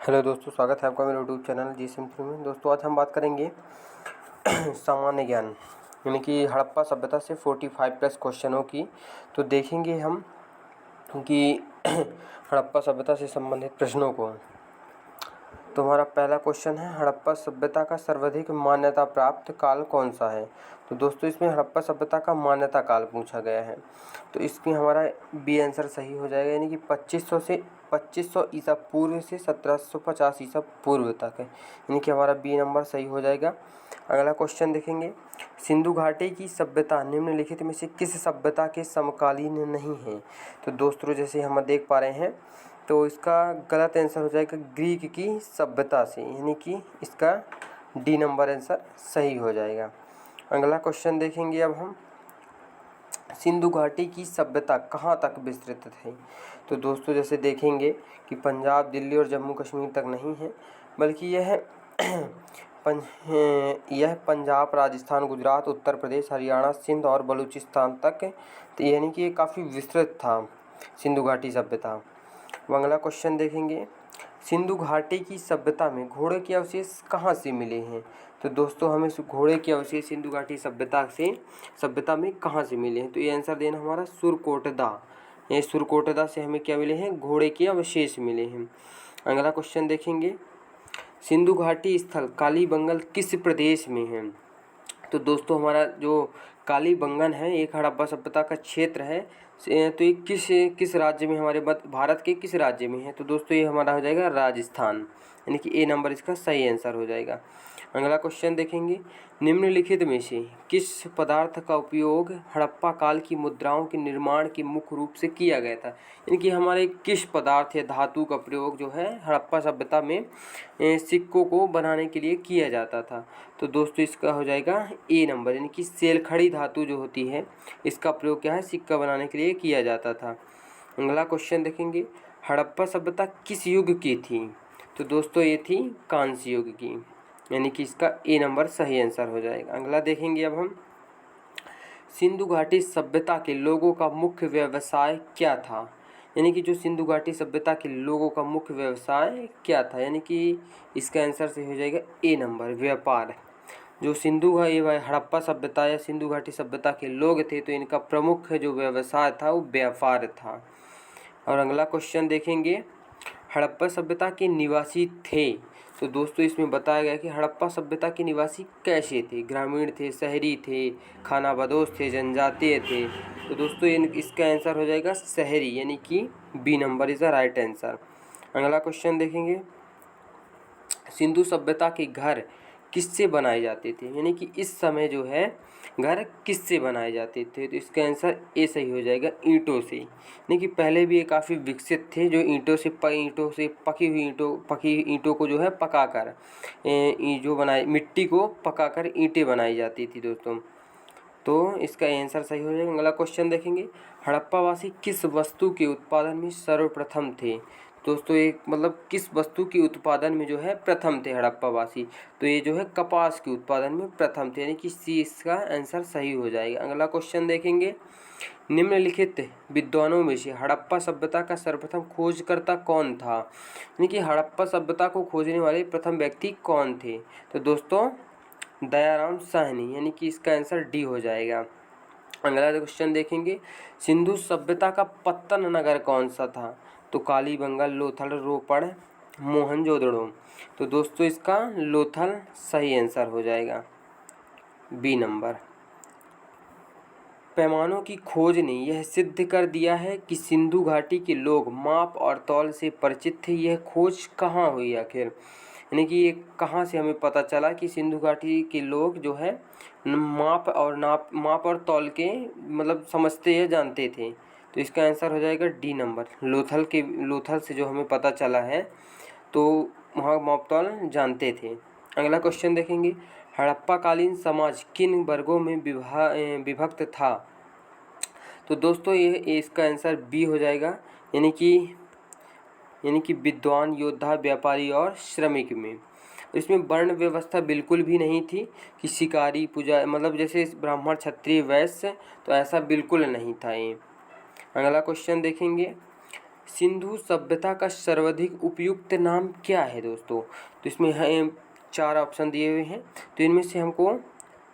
Hello दोस्तों, स्वागत है आपका मेरे यूट्यूब चैनल जी सिंपल में। दोस्तों आज हम बात करेंगे सामान्य ज्ञान यानी कि हड़प्पा सभ्यता से 45 प्लस क्वेश्चनों की। तो देखेंगे हम कि हड़प्पा सभ्यता से संबंधित प्रश्नों को। तो हमारा पहला क्वेश्चन है, हड़प्पा सभ्यता का सर्वाधिक मान्यता प्राप्त काल कौन सा है। तो दोस्तों इसमें हड़प्पा सभ्यता का मान्यता काल पूछा गया है। तो इसमें हमारा बी आंसर सही हो जाएगा, यानी कि 2500 ईसा पूर्व से 1750 ईसा पूर्व तक है, यानी कि हमारा बी नंबर सही हो जाएगा। अगला क्वेश्चन देखेंगे, सिंधु घाटी की सभ्यता निम्नलिखित में से किस सभ्यता के समकालीन नहीं है। तो दोस्तों जैसे हम देख पा रहे हैं तो इसका गलत आंसर हो जाएगा ग्रीक की सभ्यता से, यानी कि इसका डी नंबर आंसर सही हो जाएगा। अगला क्वेश्चन देखेंगे अब हम, सिंधु घाटी की सभ्यता कहाँ तक विस्तृत है। तो दोस्तों जैसे देखेंगे कि पंजाब, दिल्ली और जम्मू कश्मीर तक नहीं है, बल्कि यह पंजाब, राजस्थान, गुजरात, उत्तर प्रदेश, हरियाणा, सिंध और बलूचिस्तान तक, तो यानी कि ये काफ़ी विस्तृत था सिंधु घाटी सभ्यता। अगला क्वेश्चन देखेंगे, सिंधु घाटी की सभ्यता में घोड़े के अवशेष कहाँ से मिले हैं। तो दोस्तों हमें घोड़े के अवशेष सिंधु घाटी सभ्यता में कहाँ से मिले हैं। तो ये आंसर देना हमारा सुरकोटदा। ये सुरकोटदा से हमें क्या मिले हैं, घोड़े के अवशेष मिले हैं। अगला क्वेश्चन देखेंगे, सिंधु घाटी स्थल कालीबंगन किस प्रदेश में है। तो दोस्तों हमारा जो कालीबंगन है एक हड़प्पा सभ्यता का क्षेत्र है। तो ये किस राज्य में, हमारे भारत के किस राज्य में है। तो दोस्तों ये हमारा हो जाएगा राजस्थान, यानी कि ए नंबर इसका सही आंसर हो जाएगा। अगला क्वेश्चन देखेंगे, निम्नलिखित में से किस पदार्थ का उपयोग हड़प्पा काल की मुद्राओं के निर्माण के मुख्य रूप से किया गया था। यानी कि हमारे किस पदार्थ या धातु का प्रयोग जो है हड़प्पा सभ्यता में सिक्कों को बनाने के लिए किया जाता था। तो दोस्तों इसका हो जाएगा ए नंबर, यानी कि सेलखड़ी धातु जो होती है इसका प्रयोग क्या है, सिक्का बनाने के लिए किया जाता था। अगला क्वेश्चन देखेंगे, हड़प्पा सभ्यता किस युग की थी। तो दोस्तों ये थी कांस्य युग की, यानी कि इसका ए नंबर सही आंसर हो जाएगा। अगला देखेंगे अब हम, सिंधु घाटी सभ्यता के लोगों का मुख्य व्यवसाय क्या था। यानी कि जो सिंधु घाटी सभ्यता के लोगों का मुख्य व्यवसाय क्या था, यानी कि इसका आंसर सही हो जाएगा ए नंबर, व्यापार। जो हड़प्पा सभ्यता या सिंधु घाटी सभ्यता के लोग थे तो इनका प्रमुख जो व्यवसाय था वो व्यापार था। और अगला क्वेश्चन देखेंगे, हड़प्पा सभ्यता के निवासी थे। तो दोस्तों इसमें बताया गया कि हड़प्पा सभ्यता के निवासी कैसे थे, ग्रामीण थे, शहरी थे, खानाबदोश थे, जनजातीय थे। तो दोस्तों इसका आंसर हो जाएगा शहरी, यानी कि B number is the right answer. अगला क्वेश्चन देखेंगे, सिंधु सभ्यता के घर किससे बनाए जाते थे। यानी कि इस समय जो है घर किससे बनाए जाते थे। तो इसका आंसर ए सही हो जाएगा, ईंटों से। यानी कि पहले भी ये काफ़ी विकसित थे, जो ईंटों से पकी हुई ईंटों को जो है पकाकर जो बनाई मिट्टी को पकाकर ईंटें बनाई जाती थी दोस्तों। तो इसका आंसर सही हो जाएगा। अगला क्वेश्चन देखेंगे, हड़प्पावासी किस वस्तु के उत्पादन में सर्वप्रथम थे। दोस्तों एक किस वस्तु के उत्पादन में जो है प्रथम थे हड़प्पावासी। तो ये जो है कपास के उत्पादन में प्रथम थे, यानी कि सी इसका आंसर सही हो जाएगा। अगला क्वेश्चन देखेंगे, निम्नलिखित विद्वानों में से हड़प्पा सभ्यता का सर्वप्रथम खोजकर्ता कौन था। यानी कि हड़प्पा सभ्यता को खोजने वाले प्रथम व्यक्ति कौन थे। तो दोस्तों दयाराम साहनी, यानी कि इसका आंसर डी हो जाएगा। अगला क्वेश्चन देखेंगे, सिंधु सभ्यता का पत्तन नगर कौन सा था। तो कालीबंगन, लोथल, रोपड़, मोहनजोदड़ो। तो दोस्तों इसका लोथल सही आंसर हो जाएगा, बी नंबर। पैमानों की खोज ने यह सिद्ध कर दिया है कि सिंधु घाटी के लोग माप और तौल से परिचित थे। यह खोज कहाँ हुई आखिर, यानी कि ये कहाँ से हमें पता चला कि सिंधु घाटी के लोग जो है माप और तौल के समझते या जानते थे। तो इसका आंसर हो जाएगा डी नंबर, लोथल से जो हमें पता चला है तो वहाँ माप तौल जानते थे। अगला क्वेश्चन देखेंगे, हड़प्पा कालीन समाज किन वर्गों में विभक्त था। तो दोस्तों ये इसका आंसर बी हो जाएगा, यानी कि विद्वान, योद्धा, व्यापारी और श्रमिक में। इसमें वर्ण व्यवस्था बिल्कुल भी नहीं थी कि शिकारी, पूजा जैसे ब्राह्मण, क्षत्रिय, वैश्य, तो ऐसा बिल्कुल नहीं था ये। अगला क्वेश्चन देखेंगे, सिंधु सभ्यता का सर्वाधिक उपयुक्त नाम क्या है दोस्तों? तो इसमें है 4 ऑप्शन दिए हुए हैं, तो इनमें से हमको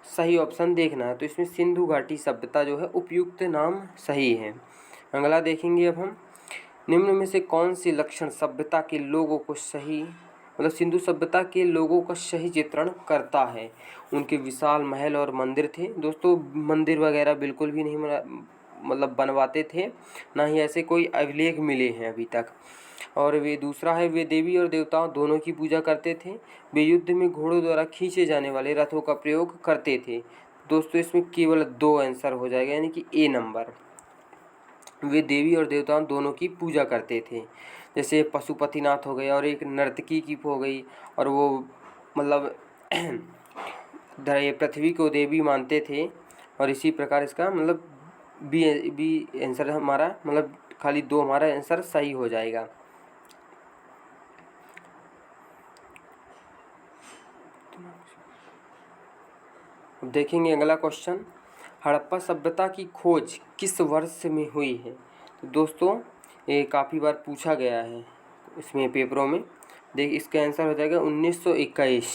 सही ऑप्शन देखना है। तो इसमें सिंधु घाटी सभ्यता जो है उपयुक्त नाम सही है। अगला देखेंगे अब हम, निम्न में से कौन सी लक्षण सभ्यता के लोगों को सही मतलब सिंधु सभ्यता के लोगों का सही चित्रण करता है? उनके विशाल महल और मंदिर थे। दोस्तों मंदिर वगैरह बिल्कुल भी नहीं मतलब बनवाते थे, ना ही ऐसे कोई अभिलेख मिले हैं अभी तक। और वे दूसरा है, वे देवी और देवताओं दोनों की पूजा करते थे। वे युद्ध में घोड़ों द्वारा खींचे जाने वाले रथों का प्रयोग करते थे। दोस्तों इसमें केवल 2 आंसर हो जाएगा, यानी कि ए नंबर। वे देवी और देवताओं दोनों की पूजा करते थे। जैसे पशुपतिनाथ हो गए और एक नर्तकी की हो गई, और वो मतलब पृथ्वी को देवी मानते थे। और इसी प्रकार इसका मतलब बी आंसर हमारा मतलब खाली 2 हमारा आंसर सही हो जाएगा। देखेंगे अगला क्वेश्चन, हड़प्पा सभ्यता की खोज किस वर्ष में हुई है? तो दोस्तों ये काफ़ी बार पूछा गया है इसमें पेपरों में। देख इसका आंसर हो जाएगा 1921।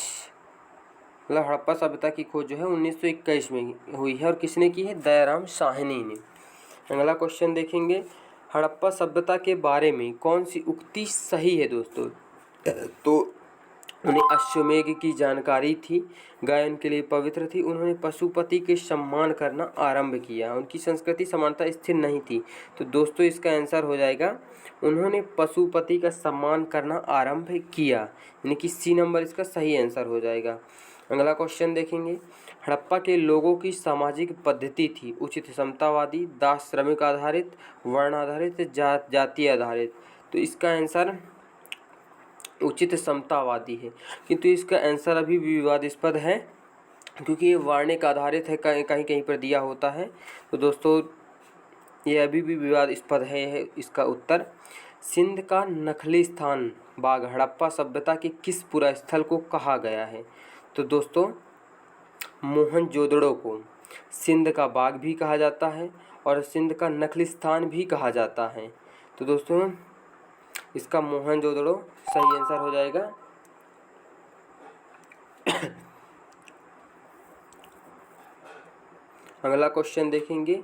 मतलब हड़प्पा सभ्यता की खोज जो है 1921 में हुई है, और किसने की है? दयाराम साहनी ने। अगला क्वेश्चन देखेंगे, हड़प्पा सभ्यता के बारे में कौन सी उक्ति सही है दोस्तों? तो उन्हें अश्वमेध की जानकारी थी, गाय उनके लिए पवित्र थी, उन्होंने पशुपति के सम्मान करना आरंभ किया, उनकी संस्कृति समानता स्थिर नहीं थी। तो दोस्तों इसका आंसर हो जाएगा उन्होंने पशुपति का सम्मान करना आरंभ किया, यानी कि सी नंबर इसका सही आंसर हो जाएगा। अगला क्वेश्चन देखेंगे, हड़प्पा के लोगों की सामाजिक पद्धति थी उचित समतावादी, दास श्रमिक आधारित, वर्ण आधारित, जाति आधारित। तो इसका आंसर उचित समतावादी है, किंतु इसका आंसर अभी भी विवादास्पद है, क्योंकि ये वर्णिक आधारित है, कहीं कहीं पर दिया होता है। तो दोस्तों ये अभी भी विवादास्पद है इसका उत्तर। सिंध का नखलिस्तान बाग हड़प्पा सभ्यता के किस पुरा स्थल को कहा गया है? तो दोस्तों मोहनजोदड़ो को सिंध का बाग भी कहा जाता है और सिंध का नखलिस्तान भी कहा जाता है। तो दोस्तों इसका मोहनजोदड़ो सही आंसर हो जाएगा। अगला क्वेश्चन देखेंगे,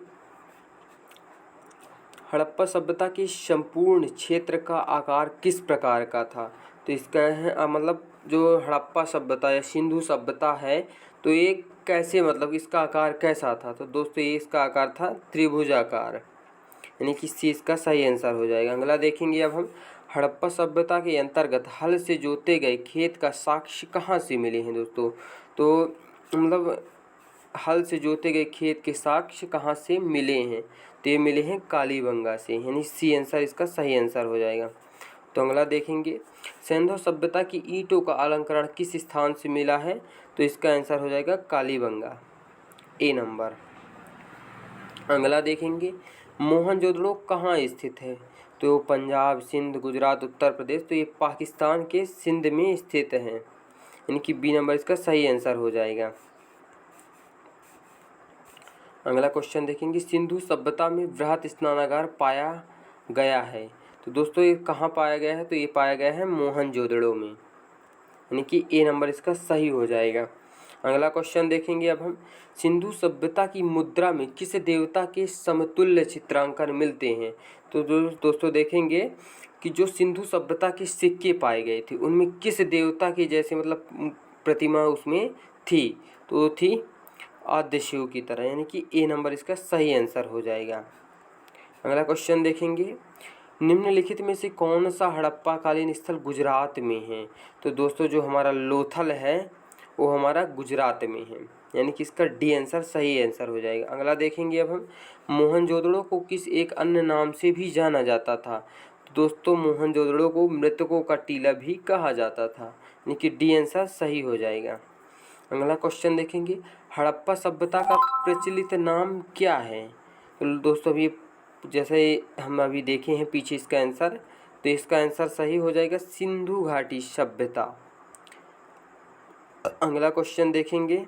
हड़प्पा सभ्यता के संपूर्ण क्षेत्र का आकार किस प्रकार का था? तो इसका है मतलब जो हड़प्पा सभ्यता या सिंधु सभ्यता है, तो ये कैसे मतलब इसका आकार कैसा था? तो दोस्तों ये इसका आकार था त्रिभुजाकार, यानी कि सी इसका सही आंसर हो जाएगा। अगला देखेंगे अब हम, हड़प्पा सभ्यता के अंतर्गत हल से जोते गए खेत का साक्ष्य कहाँ से मिले हैं दोस्तों? तो मतलब हल से जोते गए खेत के साक्ष्य कहाँ से मिले हैं? तो ये मिले हैं कालीबंगा से, यानी सी आंसर इसका सही आंसर हो जाएगा। तो अगला देखेंगे, सिंधु सभ्यता की ईंटों का अलंकरण किस स्थान से मिला है? तो इसका आंसर हो जाएगा कालीबंगा, ए नंबर। अगला देखेंगे, मोहनजोदड़ो कहाँ स्थित है? तो पंजाब, सिंध, गुजरात, उत्तर प्रदेश। तो ये पाकिस्तान के सिंध में स्थित है, यानी कि बी नंबर इसका सही आंसर हो जाएगा। अगला क्वेश्चन देखेंगे, सिंधु सभ्यता में वृहत स्नानागार पाया गया है। तो दोस्तों ये कहाँ पाया गया है? तो ये पाया गया है मोहनजोदड़ो में, यानी कि ए नंबर इसका सही हो जाएगा। अगला क्वेश्चन देखेंगे अब हम, सिंधु सभ्यता की मुद्रा में किस देवता के समतुल्य चित्रांकन मिलते हैं? तो दोस्तों देखेंगे कि जो सिंधु सभ्यता के सिक्के पाए गए थे उनमें किस देवता की जैसे मतलब प्रतिमा उसमें थी? तो थी आद्य शिव की तरह, यानी कि ए नंबर इसका सही आंसर हो जाएगा। अगला क्वेश्चन देखेंगे, निम्नलिखित में से कौन सा हड़प्पा कालीन स्थल गुजरात में है? तो दोस्तों जो हमारा लोथल है वो हमारा गुजरात में है, यानी कि इसका डी आंसर सही आंसर हो जाएगा। अगला देखेंगे अब हम, मोहनजोदड़ो को किस एक अन्य नाम से भी जाना जाता था? तो दोस्तों मोहनजोदड़ो को मृतकों का टीला भी कहा जाता था, यानी कि डी आंसर सही हो जाएगा। अगला क्वेश्चन देखेंगे, हड़प्पा सभ्यता का प्रचलित नाम क्या है? तो दोस्तों अभी जैसे हम अभी देखे हैं पीछे इसका आंसर, तो इसका आंसर सही हो जाएगा सिंधु घाटी सभ्यता। अगला क्वेश्चन देखेंगे,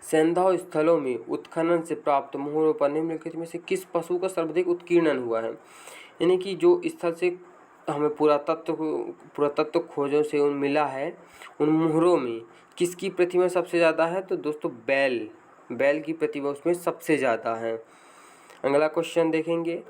सैंधव स्थलों में उत्खनन से प्राप्त मोहरों पर निम्नलिखित में से किस पशु का सर्वाधिक उत्कीर्णन हुआ है? यानी कि जो स्थल से हमें पुरातत्व खोजों से उन मिला है, उन मोहरों में किसकी प्रतिमा सबसे ज़्यादा है? तो दोस्तों बैल की प्रतिमा उसमें सबसे ज़्यादा है। अगला क्वेश्चन देखेंगे,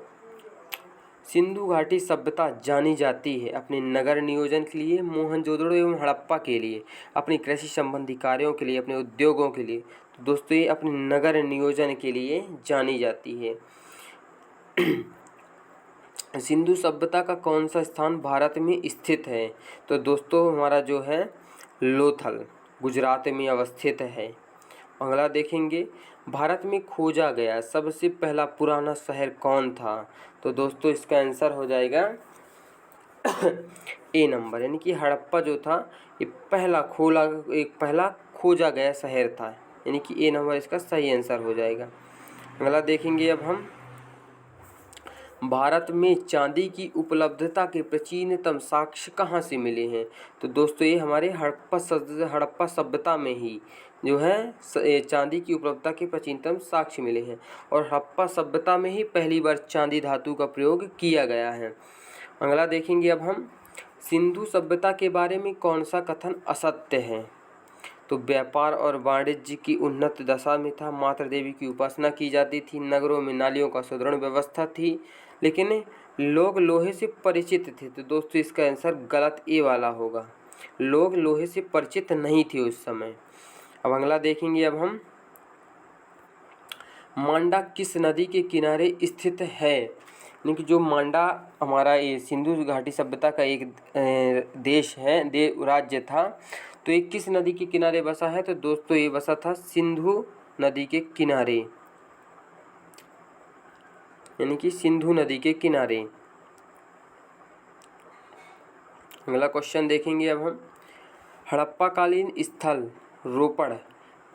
सिंधु घाटी सभ्यता जानी जाती है अपने नगर नियोजन के लिए, मोहनजोदड़ो एवं हड़प्पा के लिए, अपनी कृषि संबंधी कार्यों के लिए, अपने उद्योगों के लिए। तो दोस्तों ये अपने नगर नियोजन के लिए जानी जाती है। सिंधु सभ्यता का कौन सा स्थान भारत में स्थित है? तो दोस्तों हमारा जो है लोथल गुजरात में अवस्थित है। अगला देखेंगे, भारत में खोजा गया सबसे पहला पुराना शहर कौन था? तो दोस्तों इसका आंसर हो जाएगा ए नंबर, यानी कि हड़प्पा जो था ये पहला खोजा गया शहर था, यानी कि ए नंबर इसका सही आंसर हो जाएगा। अगला देखेंगे अब हम, भारत में चांदी की उपलब्धता के प्राचीनतम साक्ष्य कहाँ से मिले हैं? तो दोस्तों ये हमारे हड़प्पा सभ्यता में ही जो है चांदी की उपलब्धता के प्राचीनतम साक्ष्य मिले हैं, और हड़प्पा सभ्यता में ही पहली बार चांदी धातु का प्रयोग किया गया है। अगला देखेंगे अब हम, सिंधु सभ्यता के बारे में कौन सा कथन असत्य है? तो व्यापार और वाणिज्य की उन्नत दशा में था, मातृ देवी की उपासना की जाती थी, नगरों में नालियों का सुदृढ़ व्यवस्था थी, लेकिन लोग लोहे से परिचित थे। तो दोस्तों इसका आंसर गलत ए वाला होगा, लोग लोहे से परिचित नहीं थे उस समय। अब अगला देखेंगे अब हम, मांडा किस नदी के किनारे स्थित है? यानी कि जो मांडा हमारा ये सिंधु घाटी सभ्यता का एक देश है, राज्य था, तो ये किस नदी के किनारे बसा है? तो दोस्तों ये बसा था सिंधु नदी के किनारे, यानी कि सिंधु नदी के किनारे। अगला क्वेश्चन देखेंगे अब हम, हड़प्पा कालीन स्थल रोपड़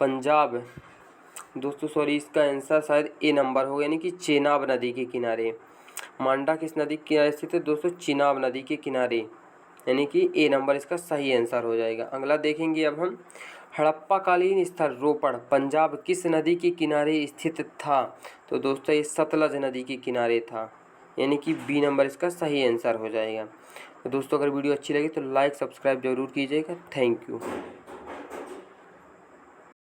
पंजाब, दोस्तों सॉरी इसका आंसर शायद ए नंबर होगा, यानी कि चेनाब नदी के किनारे। मांडा किस नदी के किनारे स्थित है? दोस्तों चिनाब नदी के किनारे, यानी कि ए नंबर इसका सही आंसर हो जाएगा। अगला देखेंगे अब हम, हड़प्पा कालीन स्थल रोपड़ पंजाब किस नदी के किनारे स्थित था? तो दोस्तों ये सतलज नदी के किनारे था, यानी कि बी नंबर इसका सही आंसर हो जाएगा। तो दोस्तों अगर वीडियो अच्छी लगी तो लाइक सब्सक्राइब जरूर कीजिएगा। Thank you.